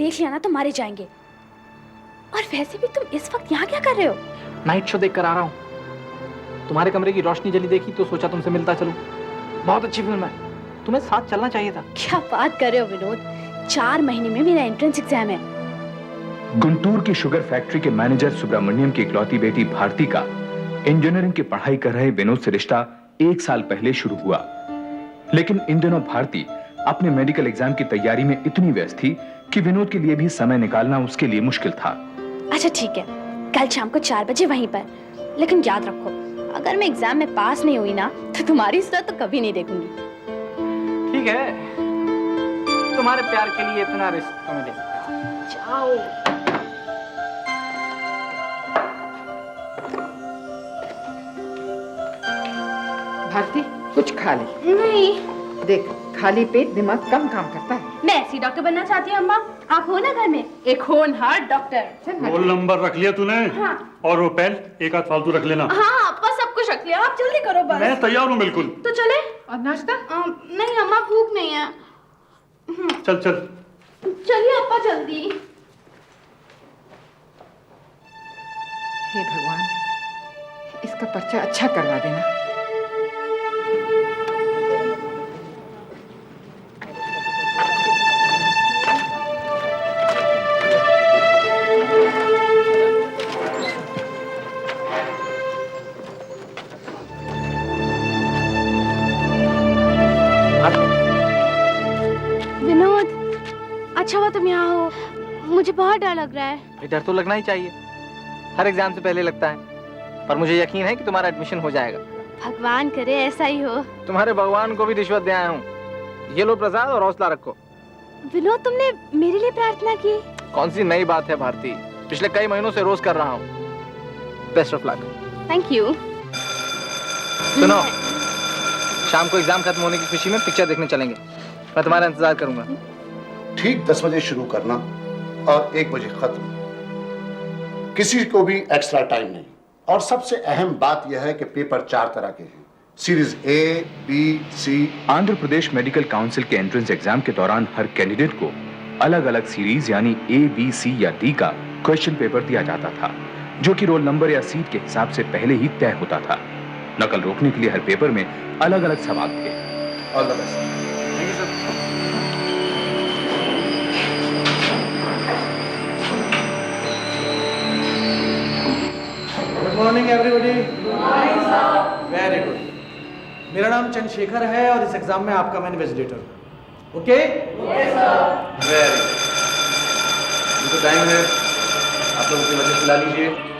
देख लिया ना तो मारे जाएंगे। और वैसे भी तुम इस वक्त यहाँ क्या कर रहे हो? नाइट शो देख कर आ रहा हूँ। तुम्हारे कमरे की रोशनी जली देखी तो सोचा तुमसे मिलता चलूं। बहुत अच्छी फिल्म है, तुम्हें साथ चलना चाहिए था। क्या बात कर रहे हो विनोद, 4 महीने में मेरा एंट्रेंस एग्जाम है। गुंटूर की शुगर फैक्ट्री के मैनेजर सुब्रमण्यम की इकलौती बेटी भारती का इंजीनियरिंग की पढ़ाई कर रहे विनोद से रिश्ता 1 साल पहले शुरू हुआ। लेकिन इन दिनों भारती अपने मेडिकल एग्जाम की तैयारी में इतनी व्यस्त थी कि विनोद के लिए भी समय निकालना उसके लिए मुश्किल था। अच्छा ठीक है, कल शाम को 4 बजे वहीं पर। लेकिन याद रखो, अगर मैं एग्जाम में पास नहीं हुई ना तो तुम्हारी सूरत तो कभी नहीं देखूंगी। ठीक है, तुम्हारे प्यार के लिए इतना रिस्क तो मैं ले सकता हूं। जाओ। भारती कुछ खा ले। नहीं। देख, खाली पेट दिमाग कम काम करता है। मैं ऐसी डॉक्टर बनना चाहती हूँ अम्मा। आप हो ना घर में एक होनहार डॉक्टर। रोल नंबर रख लिया तूने? हाँ। और वो पेन एक आध फालतू रख लेना। हाँ अप्पा सब कुछ रख लिया, आप जल्दी करो बस। मैं तैयार हूँ बिल्कुल। तो चले। और नाश्ता? नहीं अम्मा, भूख नहीं है। चल चल चलिए अप्पा जल्दी। हे भगवान, इसका पर्चा अच्छा करवा देना। विनोद, अच्छा हुआ तुम यहाँ हो, मुझे बहुत डर लग रहा है। ये डर तो लगना ही चाहिए, हर एग्जाम से पहले लगता है। पर मुझे यकीन है कि तुम्हारा एडमिशन हो जाएगा। भगवान करे ऐसा ही हो। तुम्हारे भगवान को भी रिश्वत दे आया हूँ। ये लो प्रसाद और हौसला रखो। विनोद, तुमने मेरे लिए प्रार्थना की? कौन सी नई बात है भारती, पिछले कई महीनों से रोज कर रहा हूँ। Best of luck. Thank you. सुनो, शाम को एग्जाम खत्म होने की खुशी में पिक्चर देखने चलेंगे। मैं तुम्हारा इंतजार करूंगा। ठीक 10 बजे शुरू करना और 1 बजे खत्म। किसी को भी एक्स्ट्रा टाइम नहीं। और सबसे अहम बात यह है कि पेपर 4 तरह के हैं, series A, B, C. Andhra Pradesh medical council के एंट्रेंस एग्जाम के दौरान हर कैंडिडेट को अलग अलग सीरीज यानी ए, बी, सी या डी का क्वेश्चन पेपर दिया जाता था, जो कि रोल नंबर या सीट के हिसाब से पहले ही तय होता था। नकल रोकने के लिए हर पेपर में अलग अलग सवाल थे। All the best. Good morning everybody. Very good. मेरा नाम चंद्रशेखर है और इस एग्जाम में आपका मैं इन्विजिलेटर हूँ। ओके? Very good. तो टाइम है, आप लोग अपनी वजह खिला लीजिए।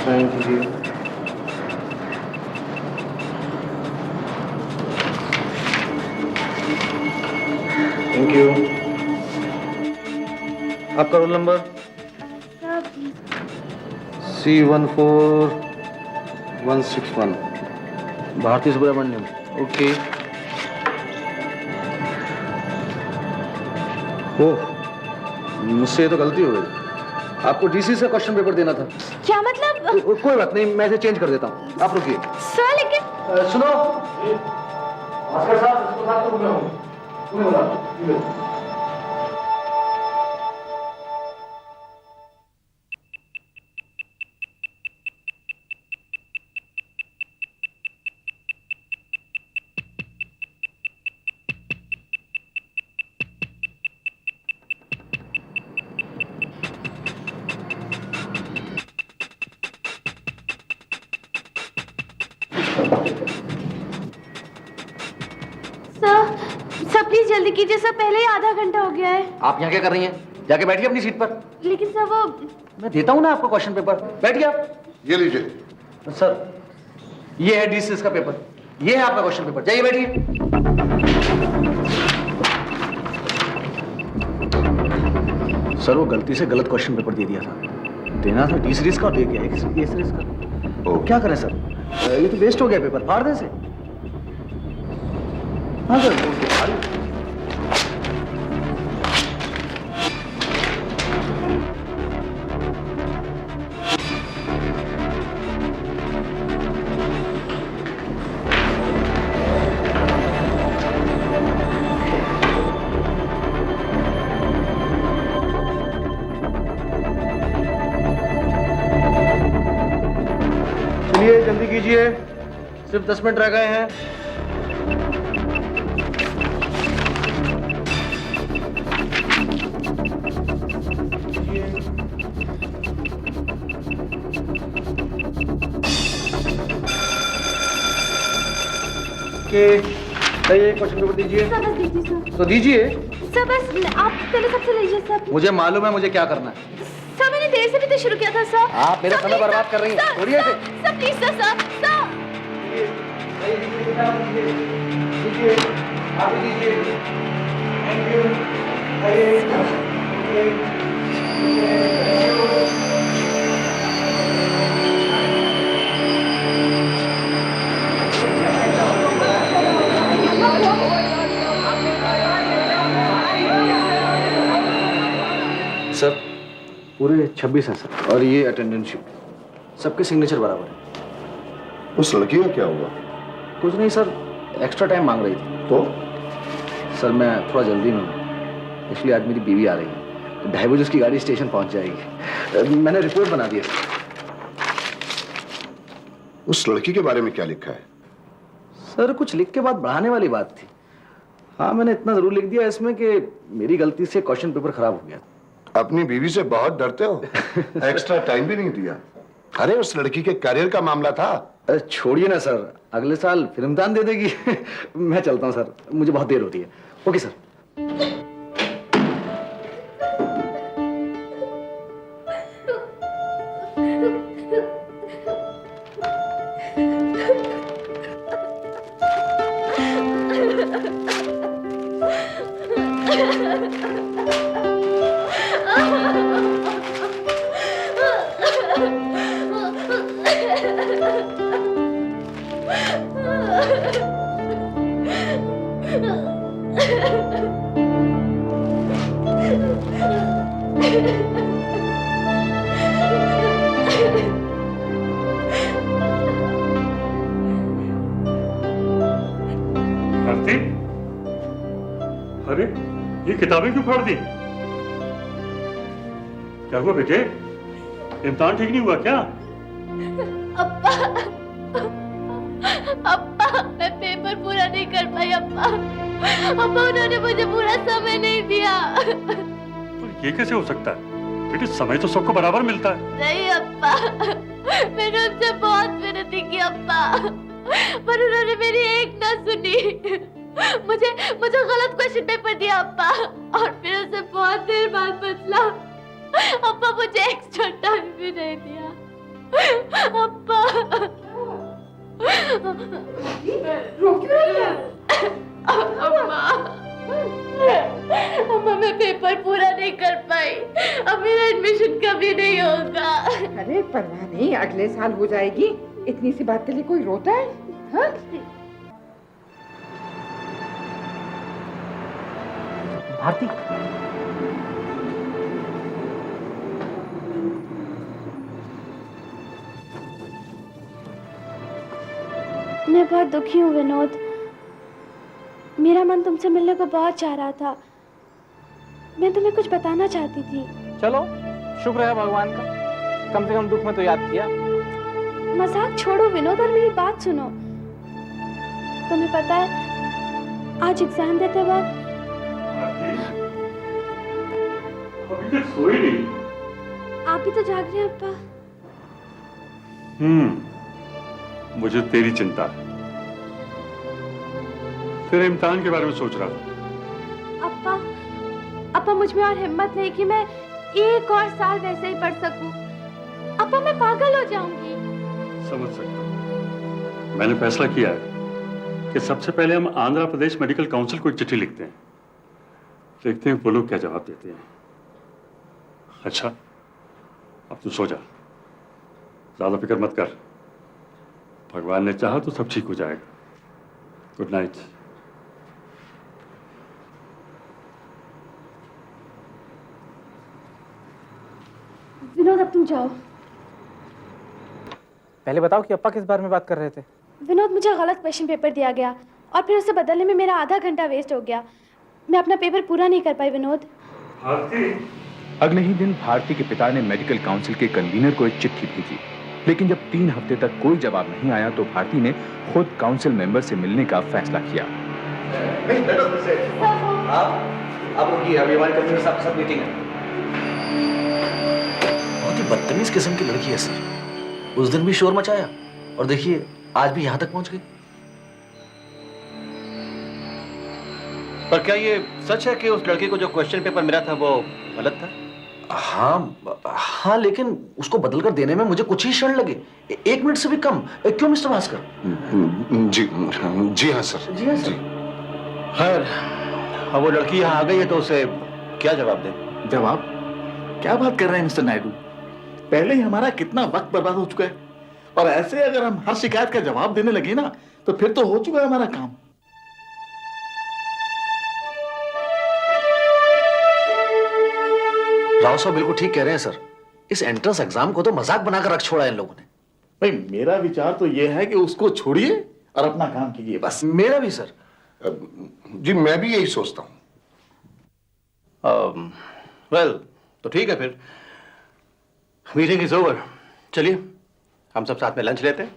साइन कीजिए। Thank you. आपका roll number? C14161। Bharti Subramaniam. Okay. Oh, मुझसे ये तो गलती हो गई। आपको डीसी से क्वेश्चन पेपर देना था। क्या मतलब? कोई बात नहीं, मैं इसे चेंज कर देता हूँ, आप रुकिए। सर लेकिन सुनो, भास्कर साहब, इसको साथ तो मैं हूँ। तुम्हें बोला। सर प्लीज जल्दी कीजिए सर, पहले ही आधा घंटा हो गया है। आप यहाँ क्या कर रही हैं? जाके बैठिए अपनी सीट पर। लेकिन सर वो मैं देता हूँ ना आपको क्वेश्चन पेपर, बैठिए आप। ये लीजिए। सर, ये है डीसीएस का पेपर, ये है आपका क्वेश्चन पेपर, जाइए बैठिए। सर, वो गलती से गलत क्वेश्चन पेपर दे दिया था। देना था डी सीरीज का, दे दिया ए सीरीज का। क्या करें सर, ये तो वेस्ट हो गया पेपर, फाड़ दें से। हाँ सर, चलिए जल्दी कीजिए, सिर्फ 10 मिनट रह गए हैं। क्वेश्चन पेपर दीजिए। सर बस दीजिए सर। तो दीजिए। सर बस आप पहले सबसे लीजिए सर। मुझे मालूम है मुझे क्या करना है। सर मैंने देर से भी तो शुरू किया था सर। आप मेरा समय बर्बाद कर रही हैं। छोड़िए इसे। Sir please sir sir sir. दीजिए, आप भी दीजिए। Thank you. सर पूरे 26 हैं सर, और ये अटेंडेंस शीट, सबके सिग्नेचर बराबर है। उस लड़की का क्या हुआ? कुछ नहीं सर, एक्स्ट्रा टाइम मांग रही थी। तो सर मैं थोड़ा जल्दी में हूँ, इसलिए आज मेरी बीवी आ रही है, 2:30 बजे उसकी गाड़ी स्टेशन पहुंच जाएगी। मैंने रिपोर्ट बना दी है सर। उस लड़की के बारे में क्या लिखा है? सर कुछ लिख के बात बढ़ाने वाली बात थी। हाँ मैंने इतना जरूर लिख दिया इसमें कि मेरी गलती से क्वेश्चन पेपर खराब हो गया। अपनी बीवी से बहुत डरते हो। एक्स्ट्रा टाइम भी नहीं दिया। अरे उस लड़की के करियर का मामला था। छोड़िए ना सर, अगले साल फिल्म दान दे देगी। मैं चलता हूँ सर, मुझे बहुत देर हो रही है। Okay sir. भारती, अरे ये किताबें क्यों फाड़ दी? क्या हुआ बेटे? इम्तिहान ठीक नहीं हुआ क्या? अप्पा अप्पा मैं पेपर पूरा नहीं कर पाई अप्पा। अप्पा उन्होंने मुझे पूरा समय नहीं दिया। तो ये कैसे हो सकता है बेटे? समय तो सबको बराबर मिलता है। नहीं अप्पा, मैंने उनसे बहुत विनती की अप्पा, पर उन्होंने मेरी एक ना सुनी। मुझे गलत क्वेश्चन पेपर दिया अप्पा, और फिर उसे बहुत देर बाद बदला। अप्पा मुझे एक्स्ट्रा टाइम भी नहीं दिया अप्पा। रो क्यों रही है? अम्मा मैं पेपर पूरा नहीं कर पाई, अब मेरा एडमिशन कभी नहीं होगा। अरे परवाह नहीं, अगले साल हो जाएगी। इतनी सी बात के लिए कोई रोता है? हाँ? भारती, मैं बहुत दुखी हूँ विनोद। मेरा मन तुमसे मिलने को बहुत चाह रहा था। मैं तुम्हें कुछ बताना चाहती थी। चलो शुक्र है भगवान का, कम से कम दुख में तो याद किया। मजाक छोड़ो विनोद और मेरी बात सुनो। तुम्हें पता है आज एग्जाम देते वक्त अभी तक सोई नहीं। आप भी तो जाग रहे हैं अप्पा। मुझे तेरी चिंता है, तेरे इम्तिहान के बारे में सोच रहा था। अप्पा मुझ में और हिम्मत नहीं कि मैं एक और साल वैसे ही पढ़ सकूं। अप्पा मैं पागल हो जाऊंगी। समझ सकता हूं। मैंने फैसला किया है कि सबसे पहले हम आंध्र प्रदेश मेडिकल काउंसिल को एक चिट्ठी लिखते हैं, देखते हैं वो लोग क्या जवाब देते हैं। अच्छा अब तू सो जा, ज्यादा फिक्र मत कर। भगवान ने चाहा तो सब ठीक हो जाएगा। Good night. विनोद अब तुम जाओ। पहले बताओ कि अप्पा किस बारे में बात कर रहे थे? विनोद मुझे गलत क्वेश्चन पेपर दिया गया और फिर उसे बदलने में मेरा आधा घंटा वेस्ट हो गया। मैं अपना पेपर पूरा नहीं कर पाई विनोद। अगले ही दिन भारती के पिता ने मेडिकल काउंसिल के कन्वीनर को एक चिट्ठी भेजी लेकिन जब 3 हफ्ते तक कोई जवाब नहीं आया तो भारती ने खुद काउंसिल मेंबर से मिलने का फैसला किया। आप रुकिए, अभी हमारी कंपनी में सब मीटिंग है। बहुत ही बदतमीज किस्म की लड़की है सर। उस दिन भी शोर मचाया और देखिए आज भी यहां तक पहुंच गई। पर क्या ये सच है कि उस लड़के को जो क्वेश्चन पेपर मिला था वो गलत था? हाँ, लेकिन उसको बदल कर देने में मुझे कुछ ही क्षण लगे, 1 मिनट से भी कम। क्यों मिस्टर भास्कर? जी हाँ सर। जी हाँ सर। खैर, अब वो लड़की यहाँ आ गई है तो उसे क्या जवाब दे? जवाब? क्या बात कर रहे हैं मिस्टर नायडू? पहले ही हमारा कितना वक्त बर्बाद हो चुका है, और ऐसे अगर हम हर शिकायत का जवाब देने लगे ना तो फिर तो हो चुका है हमारा काम। राव साहब बिल्कुल ठीक कह रहे हैं सर। इस एंट्रेंस एग्जाम को तो मजाक बनाकर रख छोड़ा है इन लोगों ने। भाई मेरा विचार तो यह है कि उसको छोड़िए और अपना काम कीजिए बस। मेरा भी सर। जी मैं भी यही सोचता हूँ। वेल, तो ठीक है फिर, मीटिंग इज ओवर। चलिए हम सब साथ में लंच लेते हैं।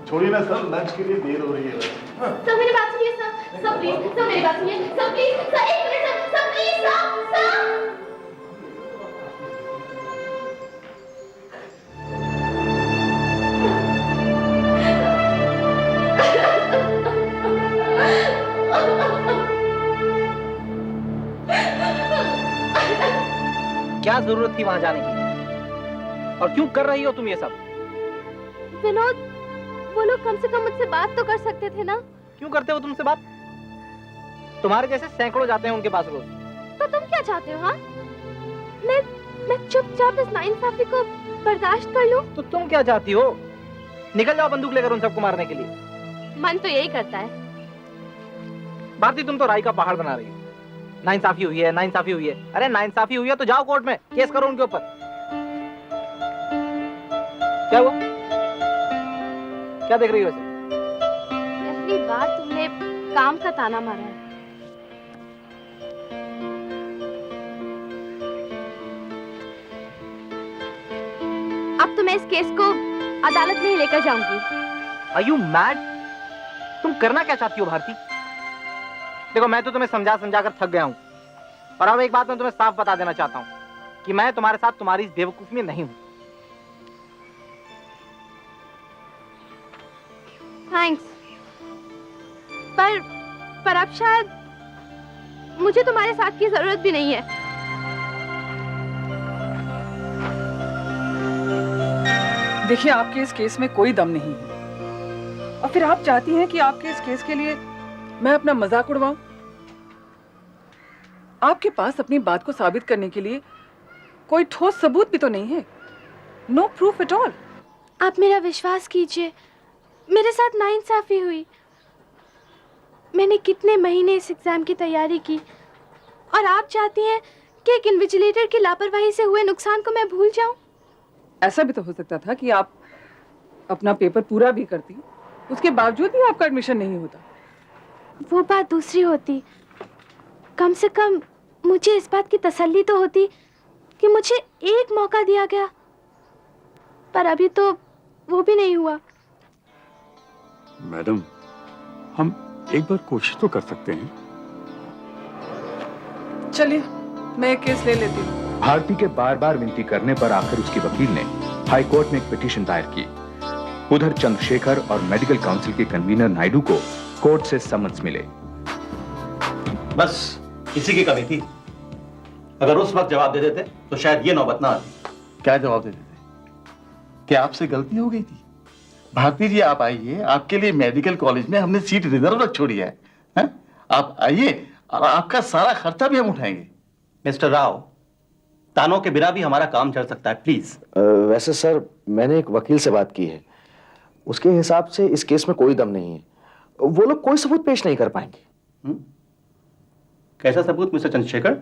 छोड़िए ना सर, लंच के लिए देर हो रही है। सर मेरी बात सुनिए सर, सर प्लीज, सर मेरी बात सुनिए, sir please, sir 1 minute sir, please sir. क्या जरूरत थी वहां जाने की? और क्यों कर रही हो तुम ये सब? विनोद, वो लोग कम से कम मुझसे बात तो कर सकते थे ना? क्यों करते हो तुमसे बात? तुम्हारे जैसे सैकड़ों जाते हैं उनके पास रोज। तो तुम क्या चाहते हो? हाँ, मैं चुपचाप इस नाइंसाफी को बर्दाश्त कर लूं? तो तुम क्या चाहती हो? निकल जाओ बंदूक लेकर उन सबको मारने के लिए। मन तो यही करता है। भारती, तुम तो राई का पहाड़ बना रही हो। नाइंसाफी हुई है, नाइंसाफी हुई है। अरे नाइंसाफी हुई है तो जाओ कोर्ट में केस करो उनके ऊपर। क्या हुआ? क्या देख रही हो ऐसे? पहली बार तुमने काम का ताना मारा है। अब तो मैं इस केस को अदालत में ही लेकर जाऊंगी। Are you mad? तुम करना क्या चाहती हो भारती? देखो मैं तो तुम्हें समझा कर थक गया हूं, और अब एक बात मैं तुम्हें साफ बता देना चाहता हूं कि मैं तुम्हारे साथ तुम्हारी इस बेवकूफी में नहीं हूं। थैंक्स, पर अब शायद मुझे तुम्हारे साथ की जरूरत भी नहीं है। देखिए, आपके इस केस में कोई दम नहीं है, और फिर आप चाहती हैं कि आपके इस केस के लिए मैं अपना मजाक उड़वाऊं? आपके पास अपनी बात को साबित करने के लिए कोई ठोस सबूत भी तो नहीं है। No proof at all. आप मेरा विश्वास कीजिए, मेरे साथ नाइंसाफी हुई। मैंने कितने महीने इस एग्जाम की तैयारी की, और आप चाहती हैं कि एक इन्विजिलेटर की लापरवाही से हुए नुकसान को मैं भूल जाऊं? ऐसा भी तो हो सकता था कि आप अपना पेपर पूरा भी करती, उसके बावजूद भी आपका एडमिशन नहीं होता। वो बात दूसरी होती। कम से कम मुझे इस बात की तसल्ली तो होती कि मुझे एक मौका दिया गया, पर अभी तो वो भी नहीं हुआ। मैडम, हम एक बार कोशिश तो कर सकते हैं। चलिए, मैं एक केस ले लेती हूँ। भारती के बार बार विनती करने पर आखिर उसकी वकील ने हाई कोर्ट में एक पिटीशन दायर की। उधर चंद्रशेखर और मेडिकल काउंसिल के कन्वीनर नायडू को कोर्ट से समन्स मिले। बस इसी की कमी थी। अगर उस वक्त जवाब दे देते तो शायद ये नौबत ना आती। क्या जवाब दे देते? क्या आपसे गलती हो गई थी? भारती जी, आप आइए, आपके लिए मेडिकल कॉलेज में हमने सीट रिजर्व रख छोड़ी है, हैं? आप आइए और आपका सारा खर्चा भी हम उठाएंगे। मिस्टर राव, तानों के बिना भी हमारा काम चल सकता है, प्लीज। वैसे सर, मैंने एक वकील से बात की है, उसके हिसाब से इस केस में कोई दम नहीं है। वो लोग कोई सबूत पेश नहीं कर पाएंगे। कैसा सबूत मिस्टर चंद्रशेखर?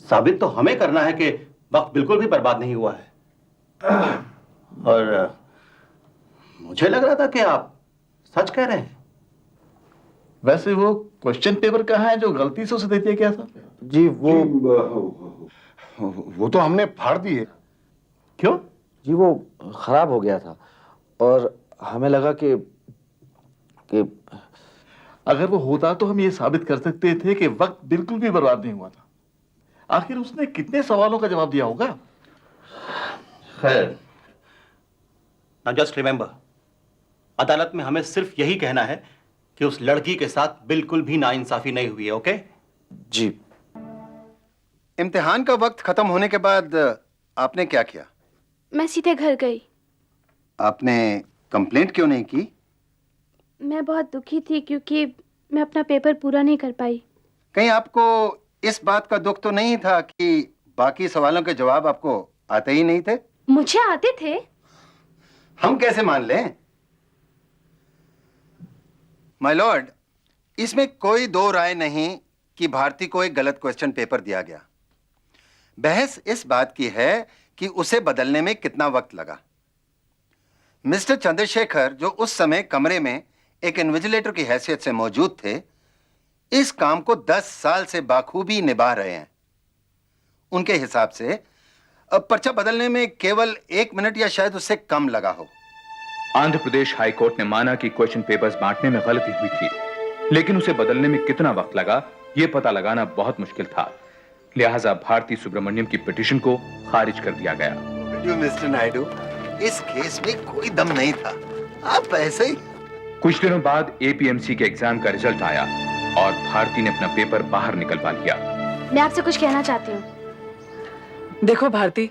साबित तो हमें करना है कि वक्त बिल्कुल भी बर्बाद नहीं हुआ है। और मुझे लग रहा था कि आप सच कह रहे हैं। वैसे वो क्वेश्चन पेपर कहाँ है जो गलती से उसे दे दिया गया था? जी वो तो हमने फाड़ दिए। क्यों? जी वो खराब हो गया था और हमें लगा कि अगर वो होता तो हम ये साबित कर सकते थे कि वक्त बिल्कुल भी बर्बाद नहीं हुआ था। आखिर उसने कितने सवालों का जवाब दिया होगा? खैर, नाउ जस्ट रिमेंबर, अदालत में हमें सिर्फ यही कहना है कि उस लड़की के साथ बिल्कुल भी नाइंसाफी नहीं हुई है। ओके? जी। इम्तिहान का वक्त खत्म होने के बाद आपने क्या किया? मैं सीधे घर गई। आपने कंप्लेंट क्यों नहीं की? मैं बहुत दुखी थी क्योंकि मैं अपना पेपर पूरा नहीं कर पाई। कहीं आपको इस बात का दुख तो नहीं था कि बाकी सवालों के जवाब आपको आते ही नहीं थे? मुझे आते थे। हम कैसे मान लें? माय लॉर्ड, इसमें कोई दो राय नहीं कि भारती को एक गलत क्वेश्चन पेपर दिया गया। बहस इस बात की है कि उसे बदलने में कितना वक्त लगा। मिस्टर चंद्रशेखर, जो उस समय कमरे में एक इन्विजिलेटर की हैसियत से मौजूद थे, इस काम को 10 साल से बाखूबी निभा रहे हैं। उनके हिसाब से अब पर्चा बदलने में केवल 1 मिनट या शायद उससे कम लगा हो। आंध्र प्रदेश हाई कोर्ट ने माना कि क्वेश्चन पेपर्स बांटने में गलती हुई थी, लेकिन उसे बदलने में कितना वक्त लगा यह पता लगाना बहुत मुश्किल था। लिहाजा भारती सुब्रमण्यम की पिटीशन को खारिज कर दिया गया। मिस्टर नायडू, इस केस में कोई दम नहीं था, आप ऐसे ही। कुछ दिनों बाद एपीएमसी के एग्जाम का रिजल्ट आया और भारती ने अपना पेपर बाहर निकलवा लिया। मैं आपसे कुछ कहना चाहती हूँ। देखो भारती,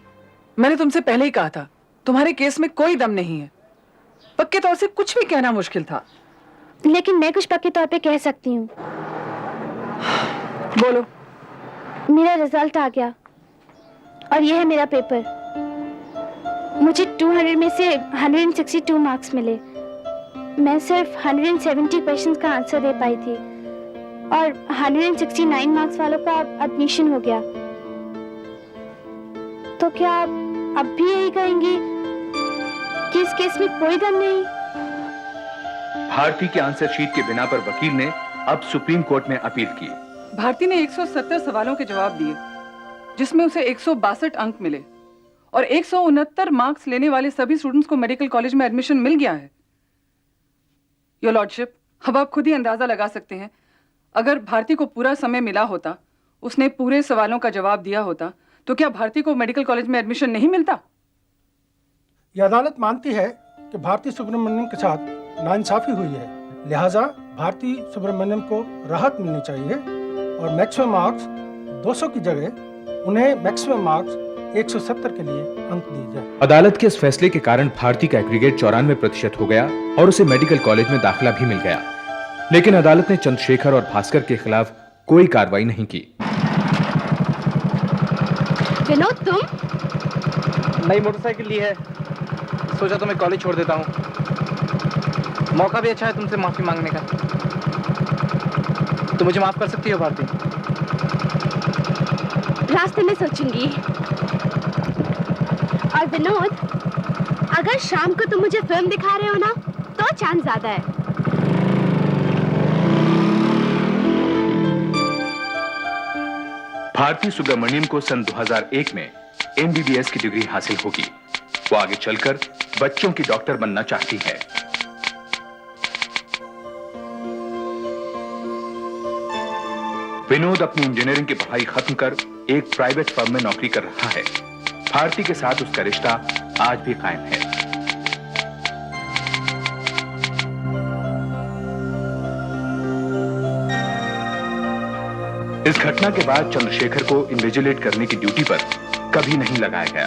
मैंने तुमसे पहले ही कहा था तुम्हारे केस में कोई दम नहीं है। पक्के तौर से कुछ भी कहना मुश्किल था। लेकिन मैं कुछ पक्के तौर पे कह सकती हूँ। बोलो। मेरा रिजल्ट आ गया और यह है मेरा पेपर। मुझे 200 में से 162 मार्क्स मिले। मैं सिर्फ 170 क्वेश्चंस का आंसर दे पाई थी और 169 मार्क्स वालों का एडमिशन हो गया। तो क्या आप अब भी यही कहेंगी कि इस केस में कोई दम नहीं? भारती के आंसर शीट के बिना पर वकील ने अब सुप्रीम कोर्ट में अपील की। भारती ने 170 सवालों के जवाब दिए, जिसमें उसे 162 अंक मिले और 169 मार्क्स लेने वाले सभी स्टूडेंट्स को मेडिकल कॉलेज में एडमिशन मिल गया है। योर लॉर्डशिप, अब आप खुद ही अंदाजा लगा सकते हैं, अगर भारती को पूरा समय मिला होता, उसने पूरे सवालों का जवाब दिया होता, तो क्या भारती को मेडिकल कॉलेज में एडमिशन नहीं मिलता? यह अदालत मानती है कि भारती सुब्रमण्यम के साथ नाइंसाफी हुई है, लिहाजा भारती सुब्रमण्यम को राहत मिलनी चाहिए और मैक्सिमम मार्क्स 200 की जगह उन्हें मैक्सिमम मार्क्स 170 के लिए अंक दिए जाए। अदालत के इस फैसले के कारण भारती का एग्रीगेट 94% हो गया और उसे मेडिकल कॉलेज में दाखिला भी मिल गया। लेकिन अदालत ने चंद्रशेखर और भास्कर के खिलाफ कोई कार्रवाई नहीं की। विनोद, तुम? नई मोटरसाइकिल ली है, सोचा तो मैं कॉलेज छोड़ देता हूँ। मौका भी अच्छा है तुमसे माफी मांगने का। तो मुझे माफ कर सकती हो भारती? रास्ते में सोचूंगी। और विनोद, अगर शाम को तुम मुझे फिल्म दिखा रहे हो ना, तो चांस ज्यादा है। भारती सुब्रमण्यम को सन 2001 में MBBS की डिग्री हासिल होगी। वो आगे चलकर बच्चों की डॉक्टर बनना चाहती है। विनोद अपनी इंजीनियरिंग की पढ़ाई खत्म कर एक प्राइवेट फर्म में नौकरी कर रहा है। भारती के साथ उसका रिश्ता आज भी कायम है। इस घटना के बाद चंद्रशेखर को इन्विजिलेट करने की ड्यूटी पर कभी नहीं लगाया गया।